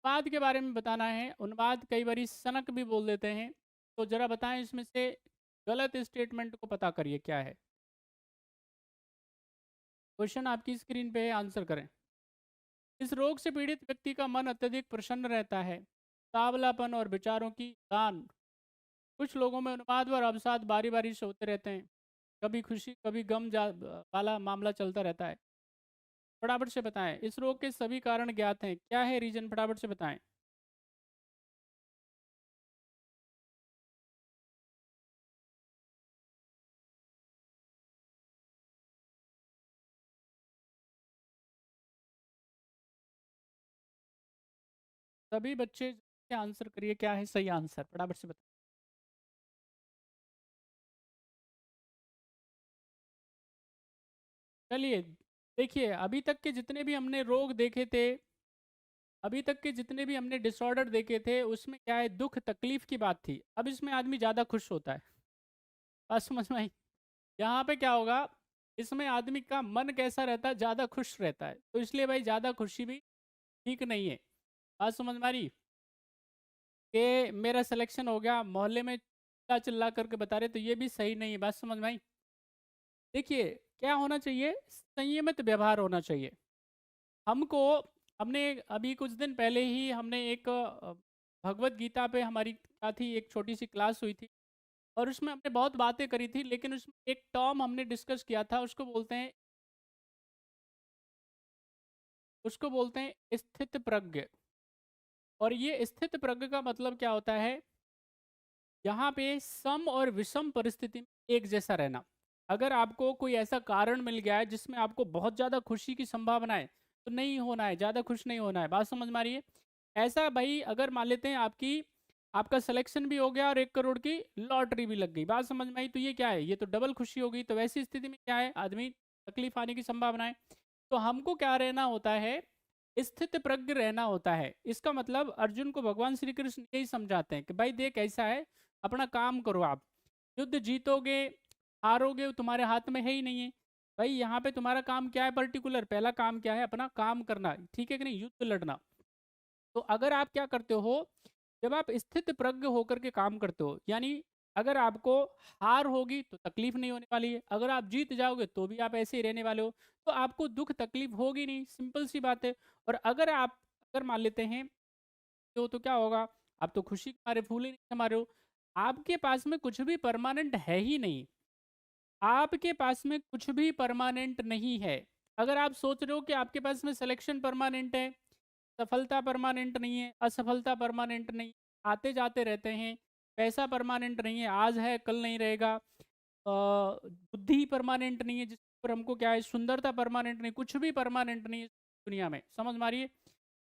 उन्माद के बारे में बताना है। उन्माद कई बारी सनक भी बोल देते हैं। तो ज़रा बताएँ इसमें से गलत स्टेटमेंट को पता करिए क्या है? क्वेश्चन आपकी स्क्रीन पे है, आंसर करें। इस रोग से पीड़ित व्यक्ति का मन अत्यधिक प्रसन्न रहता है। सांवलापन और विचारों की दान। कुछ लोगों में उन्माद व अवसाद बारी-बारी से होते रहते हैं। कभी खुशी, कभी गम वाला मामला चलता रहता है। फटाफट से बताएँ, इस रोग के सभी कारण ज्ञात हैं। क्या है रीज़न, फटाफट से बताएँ? सभी बच्चे जल्दी से आंसर करिए, क्या है सही आंसर? फटाफट से बताएँ। चलिए, देखिए अभी तक के जितने भी हमने डिसऑर्डर देखे थे, उसमें क्या है दुःख तकलीफ़ की बात थी। अब इसमें आदमी ज़्यादा खुश होता है। बात समझ में आई? यहाँ पे क्या होगा, इसमें आदमी का मन कैसा रहता है, ज़्यादा खुश रहता है। तो इसलिए भाई ज़्यादा खुशी भी ठीक नहीं है। बात समझ में आ रही? कि मेरा सिलेक्शन हो गया, मोहल्ले में चिल्ला-चिल्ला करके बता रहे, तो ये भी सही नहीं है। बात समझ में आई? देखिए, क्या होना चाहिए, संयमित व्यवहार होना चाहिए। हमको हमने अभी कुछ दिन पहले ही हमने एक भगवत गीता पे हमारी क्या थी, एक छोटी-सी क्लास हुई थी और उसमें हमने बहुत बातें करी थी, लेकिन उसमें एक टर्म हमने डिस्कस किया था, उसको बोलते हैं स्थितप्रज्ञ। और ये स्थितप्रज्ञ का मतलब क्या होता है, यहाँ पे सम और विषम परिस्थिति में एक जैसा रहना। अगर आपको कोई ऐसा कारण मिल गया है जिसमें आपको बहुत ज़्यादा खुशी की संभावना है, तो नहीं होना है, ज़्यादा खुश नहीं होना है। बात समझ में आ रही है? ऐसा भाई अगर मान लेते हैं आपका सिलेक्शन भी हो गया और 1 करोड़ की लॉटरी भी लग गई। बात समझ में आई? तो ये क्या है? ये तो डबल खुशी हो गई। तो वैसी स्थिति में क्या है, आदमी तकलीफ आने की संभावना है। तो हमको क्या रहना होता है, स्थित प्रज्ञ रहना होता है। इसका मतलब अर्जुन को भगवान श्री कृष्ण यही समझाते हैं कि भाई देख ऐसा है, अपना काम करो आप। युद्ध जीतोगे, हारोगे वो तुम्हारे हाथ में है ही नहीं है। भाई यहाँ पे तुम्हारा काम क्या है, पर्टिकुलर पहला काम क्या है, अपना काम करना, ठीक है कि नहीं, युद्ध लड़ना। तो अगर आप क्या करते हो, जब आप स्थित प्रज्ञ होकर के काम करते हो, यानी अगर आपको हार होगी तो तकलीफ नहीं होने वाली है, अगर आप जीत जाओगे तो भी आप ऐसे ही रहने वाले हो, तो आपको दुख तकलीफ होगी नहीं, सिंपल सी बात है। और अगर मान लेते हैं तो क्या होगा, आप तो खुशी के मारे फूले नहीं समा रहे हो। आपके पास में कुछ भी परमानेंट है ही नहीं। आपके पास में कुछ भी परमानेंट नहीं है। अगर आप सोच रहे हो कि आपके पास में सिलेक्शन परमानेंट है, सफलता परमानेंट नहीं है, असफलता परमानेंट नहीं, आते-जाते रहते हैं, पैसा परमानेंट नहीं है, आज है कल नहीं रहेगा, बुद्धि परमानेंट नहीं है, जिस पर हमको क्या है, सुंदरता परमानेंट नहीं, कुछ भी परमानेंट नहीं है दुनिया में। समझ में आ रही है?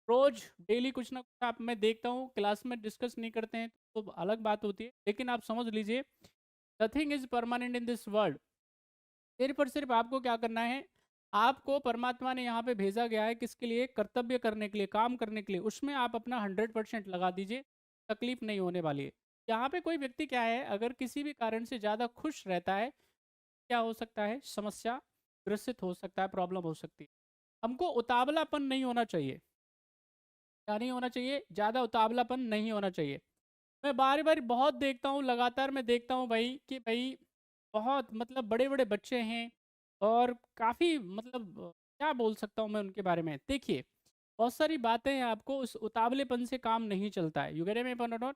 रोज़ डेली कुछ ना कुछ आप मैं देखता हूँ, क्लास में डिस्कस नहीं करते हैं तो अलग बात होती है, लेकिन आप समझ लीजिए nothing is permanent in this world. सिर्फ़ और सिर्फ़ आपको क्या करना है, आपको परमात्मा ने यहाँ पे भेजा गया है किसके लिए? कर्तव्य करने के लिए, काम करने के लिए। उसमें आप अपना 100% लगा दीजिए, तकलीफ़ नहीं होने वाली है। यहाँ पे कोई व्यक्ति क्या है, अगर किसी भी कारण से ज़्यादा खुश रहता है, क्या हो सकता है? समस्या ग्रसित हो सकता है, प्रॉब्लम हो सकती है। हमको उतावलापन नहीं होना चाहिए। क्या नहीं होना चाहिए? ज़्यादा उतावलापन नहीं होना चाहिए। मैं बारी-बारी बहुत देखता हूँ, लगातार मैं देखता हूँ भाई कि भाई बहुत मतलब बड़े-बड़े बच्चे हैं और काफ़ी मतलब क्या बोल सकता हूँ मैं उनके बारे में। देखिए, बहुत सारी बातें हैं, आपको उस उतावलेपन से काम नहीं चलता है। यू गेट मी पॉइंट और नॉट?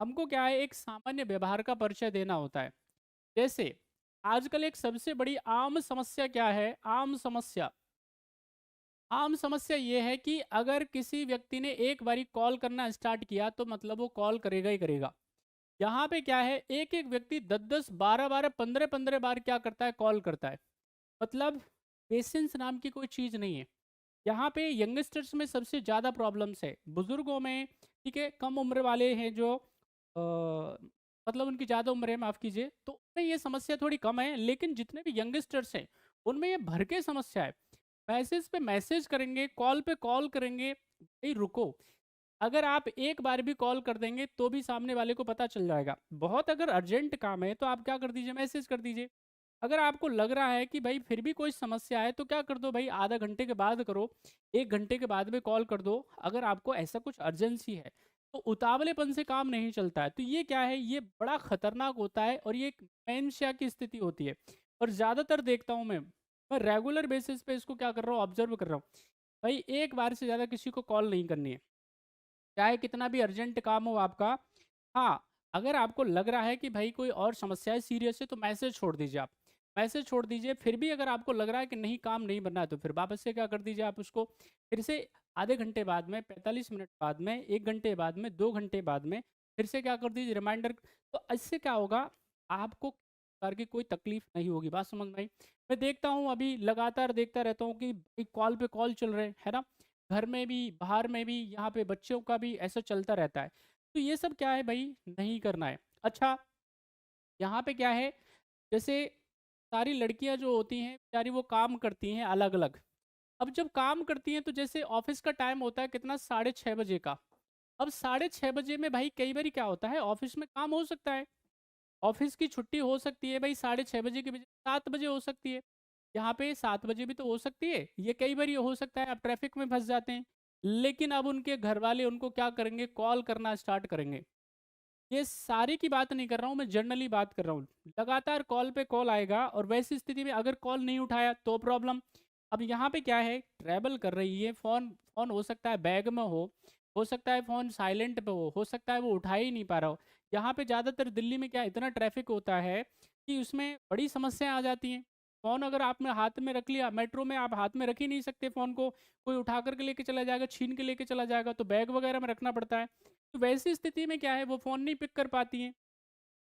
हमको क्या है, एक सामान्य व्यवहार का परिचय देना होता है। जैसे आजकल एक सबसे बड़ी आम समस्या क्या है? आम समस्या ये है कि अगर किसी व्यक्ति ने एक बारी कॉल करना स्टार्ट किया तो मतलब वो कॉल करेगा ही करेगा। यहाँ पे क्या है, एक-एक व्यक्ति 10-10, 12-12, 15-15 बार क्या करता है, कॉल करता है। मतलब पेशेंस नाम की कोई चीज़ नहीं है। यहाँ पे यंगस्टर्स में सबसे ज़्यादा प्रॉब्लम्स है। बुज़ुर्गों में ठीक है, कम उम्र वाले हैं जो मतलब उनकी ज़्यादा उम्र है, माफ़ कीजिए, तो उनमें ये समस्या थोड़ी कम है, लेकिन जितने भी यंगस्टर्स हैं, उनमें ये भर के समस्या है। मैसेज पे मैसेज करेंगे, कॉल पे कॉल करेंगे, भई रुको। अगर आप एक बार भी कॉल कर देंगे तो भी सामने वाले को पता चल जाएगा। बहुत अगर अर्जेंट काम है तो आप क्या कर दीजिए, मैसेज कर दीजिए। अगर आपको लग रहा है कि भाई फिर भी कोई समस्या है तो क्या कर दो भाई, आधा घंटे के बाद करो, 1 घंटे के बाद में कॉल कर दो। अगर आपको ऐसा कुछ अर्जेंसी है, तो उतावलेपन से काम नहीं चलता है। तो ये क्या है, ये बड़ा खतरनाक होता है और ये एक मेंशा की स्थिति होती है। और ज़्यादातर देखता हूँ मैं रेगुलर बेसिस पे इसको क्या कर रहा हूँ, ऑब्जर्व कर रहा हूँ। भाई एक बार से ज़्यादा किसी को कॉल नहीं करनी है, चाहे कितना भी अर्जेंट काम हो आपका। हाँ, अगर आपको लग रहा है कि भाई कोई और समस्या है, सीरियस है, तो मैसेज छोड़ दीजिए आप। मैसेज छोड़ दीजिए, फिर भी अगर आपको लग रहा है कि नहीं काम नहीं बनना है, तो फिर वापस से क्या कर दीजिए आप उसको, फिर से आधे घंटे बाद में, 45 मिनट बाद में, 1 घंटे बाद में, 2 घंटे बाद में, फिर से क्या कर दीजिए रिमाइंडर। तो इससे क्या होगा, आपको प्रकार की कोई तकलीफ नहीं होगी। बात समझ में आई? मैं देखता हूँ अभी लगातार देखता रहता हूँ कि भाई कॉल पे कॉल चल रहे हैं, है ना? घर में भी, बाहर में भी, यहाँ पे बच्चों का भी ऐसा चलता रहता है। तो ये सब क्या है भाई, नहीं करना है। अच्छा, यहाँ पे क्या है, जैसे सारी लड़कियाँ जो होती हैं बेचारी, वो काम करती हैं अलग-अलग। अब जब काम करती हैं तो जैसे ऑफ़िस का टाइम होता है कितना, 6:30 बजे का। अब 6:30 बजे में भाई कई बारी क्या होता है, ऑफ़िस में काम हो सकता है। ऑफ़िस की छुट्टी हो सकती है भाई 6:30 बजे की बजाय 7 बजे हो सकती है। यहाँ पे 7 बजे भी तो हो सकती है। ये कई बार ये हो सकता है आप ट्रैफ़िक में फँस जाते हैं। लेकिन अब उनके घरवाले उनको क्या करेंगे, कॉल करना स्टार्ट करेंगे। ये सारे की बात नहीं कर रहा हूँ, मैं जनरली बात कर रहा हूँ। लगातार कॉल पे कॉल आएगा और वैसी स्थिति में अगर कॉल नहीं उठाया तो प्रॉब्लम। अब यहाँ पे क्या है, ट्रैवल कर रही है, फ़ोन फ़ोन हो सकता है बैग में हो सकता है फ़ोन साइलेंट पे हो सकता है वो उठा ही नहीं पा रहा हो। यहाँ पे ज़्यादातर दिल्ली में क्या इतना ट्रैफ़िक होता है कि उसमें बड़ी समस्याएँ आ जाती हैं। फ़ोन अगर आपने हाथ में रख लिया, मेट्रो में आप हाथ में रख ही नहीं सकते फ़ोन को, कोई उठा कर के लेके चला जाएगा, छीन के लेके चला जाएगा, तो बैग वगैरह में रखना पड़ता है। तो वैसी स्थिति में क्या है, वो फ़ोन नहीं पिक कर पाती हैं।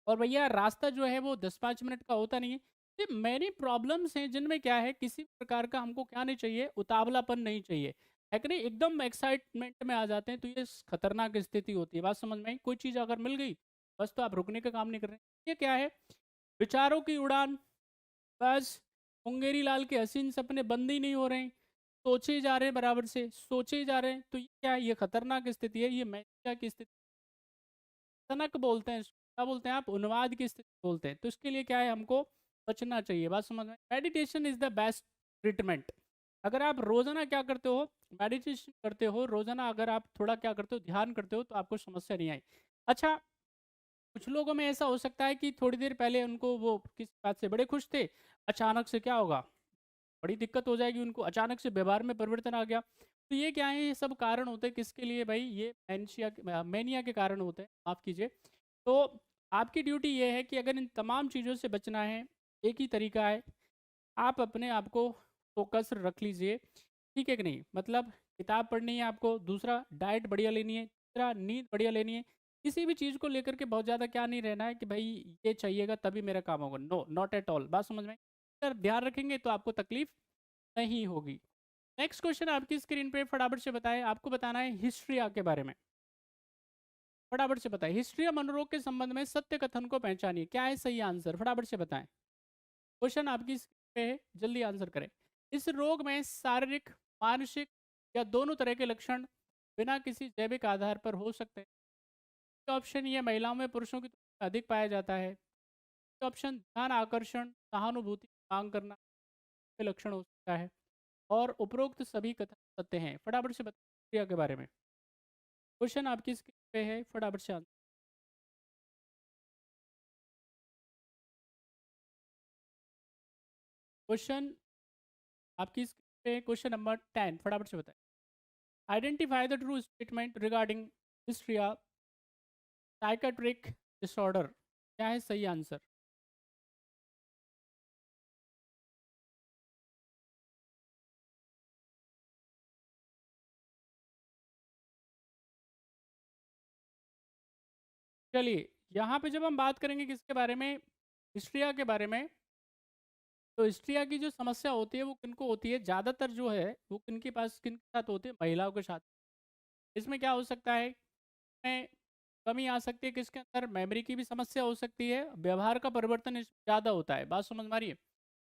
और भैया रास्ता जो है वो 10-5 मिनट का होता नहीं है। ये मेरी प्रॉब्लम्स हैं जिनमें क्या है, किसी प्रकार का हमको क्या नहीं चाहिए, उतावलापन नहीं चाहिए। है कि नहीं? एकदम एक्साइटमेंट में आ जाते हैं तो ये खतरनाक स्थिति होती है। बात समझ में आई? कोई चीज़ अगर मिल गई, बस तो आप रुकने का काम नहीं कर रहे हैं। ये क्या है? विचारों की उड़ान, बस मुंगेरी लाल के हसीन सपने बंद ही नहीं हो रहे हैं। सोचे ही जा रहे हैं बराबर से, सोचे ही जा रहे हैं। तो ये क्या है? ये खतरनाक स्थिति है, ये मैनिया की स्थिति, तनक बोलते हैं इसको। क्या बोलते हैं आप? उन्माद की स्थिति बोलते हैं। तो इसके लिए क्या है, हमको बचना चाहिए। बात समझ में? Meditation is the best treatment. अगर आप रोज़ाना क्या करते हो, मेडिटेशन करते हो, रोज़ाना अगर आप थोड़ा क्या करते हो, ध्यान करते हो, तो आपको समस्या नहीं आई। अच्छा, कुछ लोगों में ऐसा हो सकता है कि थोड़ी देर पहले उनको वो किसी बात से बड़े खुश थे, अचानक से क्या होगा, बड़ी दिक्कत हो जाएगी उनको, अचानक से व्यवहार में परिवर्तन आ गया। तो ये क्या है, ये सब कारण होते हैं किसके लिए भाई, ये मेनिया के कारण होते हैं, माफ़ कीजिए। तो आपकी ड्यूटी ये है कि अगर इन तमाम चीज़ों से बचना है, एक ही तरीका है, आप अपने आप को फ़ोकस रख लीजिए, ठीक है कि नहीं? मतलब किताब पढ़नी है आपको, दूसरा डाइट बढ़िया लेनी है, तीसरा नींद बढ़िया लेनी है। किसी भी चीज़ को लेकर के बहुत ज़्यादा क्या नहीं रहना है कि भाई ये चाहिएगा तभी मेरा काम होगा। No, not at all. बात समझ में आई? अगर ध्यान रखेंगे तो आपको तकलीफ़ नहीं होगी। नेक्स्ट क्वेश्चन आपकी स्क्रीन पे फटाफट से बताएं, आपको बताना है हिस्ट्रिया के बारे में। फटाफट से बताएं, हिस्ट्रिया मनोरोग के संबंध में सत्य कथन को पहचानिए। क्या है सही आंसर, फटाफट से बताएं। क्वेश्चन आपकी स्क्रीन पे है, जल्दी आंसर करें। इस रोग में शारीरिक, मानसिक या दोनों तरह के लक्षण बिना किसी जैविक आधार पर हो सकते हैं। ऑप्शन ये महिलाओं में पुरुषों की तुलना में अधिक पाया जाता है। ऑप्शन ध्यान आकर्षण, सहानुभूति मांग करना के लक्षण हो सकता है। और उपरोक्त सभी कथन सत्य हैं। फटाफट से बताइए क्रिया के बारे में। क्वेश्चन आपकी स्क्रीन पे है, फटाफट से आंसर। क्वेश्चन आपकी स्क्रीन पे क्वेश्चन नंबर 10, फटाफट से बताएं। Identify the true statement regarding hysteria psychiatric disorder. क्या है सही आंसर? चलिए, यहाँ पे जब हम बात करेंगे किसके बारे में, हिस्ट्रिया के बारे में, तो हिस्ट्रिया की जो समस्या होती है वो किनको होती है, ज़्यादातर जो है वो किनके पास, किनके साथ होती है, महिलाओं के साथ। इसमें क्या हो सकता है, में कमी आ सकती है, किसके अंदर मेमोरी की भी समस्या हो सकती है, व्यवहार का परिवर्तन इसमें ज़्यादा होता है। बात समझ में आ रही है?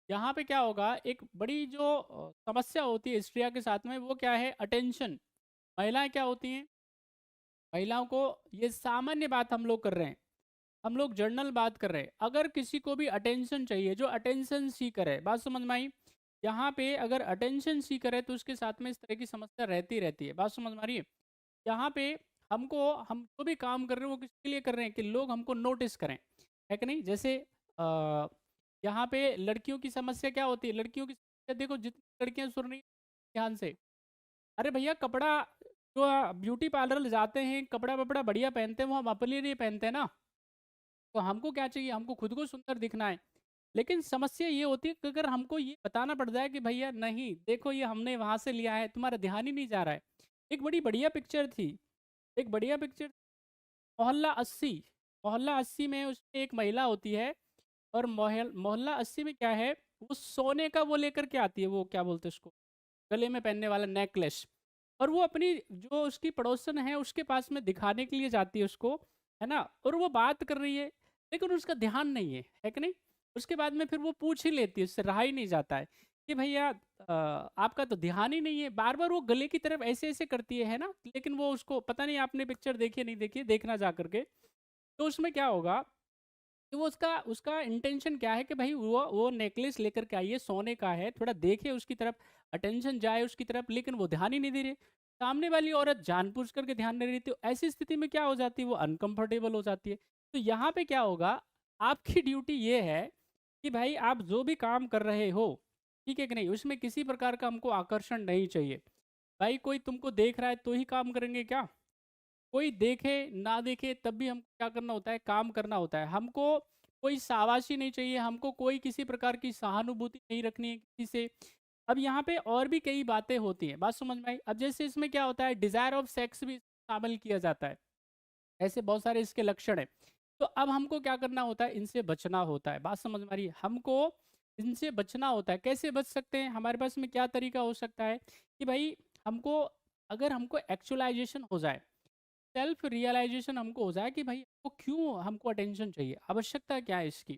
यहाँ पे क्या होगा, एक बड़ी जो समस्या होती है हिस्ट्रिया के साथ में, वो क्या है, अटेंशन। महिलाएं क्या होती हैं, महिलाओं को, ये सामान्य बात हम लोग कर रहे हैं, हम लोग जर्नल बात कर रहे हैं। अगर किसी को भी अटेंशन चाहिए, जो अटेंशन सीकर है, बात समझ में आई? यहाँ पे अगर अटेंशन सीकर है तो उसके साथ में इस तरह की समस्या रहती रहती है। बात समझ में आ रही है? यहाँ पे हम जो भी काम कर रहे हैं वो किसके लिए कर रहे हैं कि लोग हमको नोटिस करें, है कि नहीं? जैसे अ, यहाँ पे लड़कियों की समस्या क्या होती है? लड़कियों की समस्या देखो, जितनी लड़कियां सुन रही हैं ध्यान से, अरे भैया कपड़ा, जो ब्यूटी पार्लर जाते हैं कपड़ा वपड़ा बढ़िया पहनते हैं, वो हम अपने लिए पहनते हैं ना। तो हमको क्या चाहिए? हमको खुद को सुंदर दिखना है। लेकिन समस्या ये होती है कि अगर हमको ये बताना पड़ जाए कि भैया नहीं देखो ये हमने वहां से लिया है, तुम्हारा ध्यान ही नहीं जा रहा है। एक बड़ी बढ़िया पिक्चर थी, एक बढ़िया पिक्चर, मोहल्ला 80। मोहल्ला 80 में उसमें एक महिला होती है, और मोहल्ला 80 में क्या है, वो सोने का वो लेकर के आती है, वो क्या बोलते हैं उसको, गले में पहनने वाला नेकलेस। और वो अपनी जो उसकी पड़ोसन है उसके पास में दिखाने के लिए जाती है उसको, है ना, और वो बात कर रही है, लेकिन उसका ध्यान नहीं है कि नहीं? उसके बाद में फिर वो पूछ ही लेती है, उससे रहा ही नहीं जाता है कि भैया आपका तो ध्यान ही नहीं है। बार बार वो गले की तरफ ऐसे ऐसे करती है ना, लेकिन वो उसको पता नहीं, आपने पिक्चर देखी है नहीं देखी है, देखना जा करके। तो उसमें क्या होगा कि वो उसका उसका इंटेंशन क्या है कि भाई वो नेकलेस लेकर के आइए, सोने का है, थोड़ा देखे उसकी तरफ, अटेंशन जाए उसकी तरफ, लेकिन वो ध्यान ही नहीं दे रही। सामने वाली औरत जानबूझ करके ध्यान नहीं रही, तो ऐसी स्थिति में क्या हो जाती है, वो अनकंफर्टेबल हो जाती है। तो यहाँ पे क्या होगा, आपकी ड्यूटी ये है कि भाई आप जो भी काम कर रहे हो, ठीक है कि नहीं, उसमें किसी प्रकार का हमको आकर्षण नहीं चाहिए। भाई कोई तुमको देख रहा है तो ही काम करेंगे क्या? कोई देखे ना देखे तब भी हमको क्या करना होता है, काम करना होता है। हमको कोई शाबाशी नहीं चाहिए, हमको कोई किसी प्रकार की सहानुभूति नहीं रखनी है किसी से। अब यहाँ पे और भी कई बातें होती हैं, बात समझ में आई? अब जैसे इसमें क्या होता है, डिजायर ऑफ सेक्स भी शामिल किया जाता है, ऐसे बहुत सारे इसके लक्षण हैं। तो अब हमको क्या करना होता है, इनसे बचना होता है। बात समझ में आ रही है? हमको इनसे बचना होता है। कैसे बच सकते हैं? हमारे पास में क्या तरीका हो सकता है कि भाई हमको, अगर हमको एक्चुअलाइजेशन हो जाए, सेल्फ रियलाइजेशन हमको हो जाए कि भाई हमको क्यों, हमको अटेंशन चाहिए, आवश्यकता क्या है इसकी।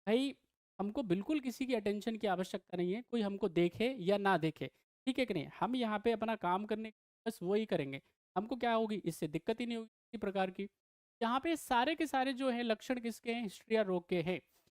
भाई हमको बिल्कुल किसी की अटेंशन की आवश्यकता नहीं है, कोई हमको देखे या ना देखे, ठीक है कि नहीं, हम यहाँ पे अपना काम करने बस वही करेंगे। हमको क्या होगी, इससे दिक्कत ही नहीं होगी किसी प्रकार की। यहाँ पे सारे के सारे जो है लक्षण किसके हैं, हिस्ट्रिया रोग के हैं।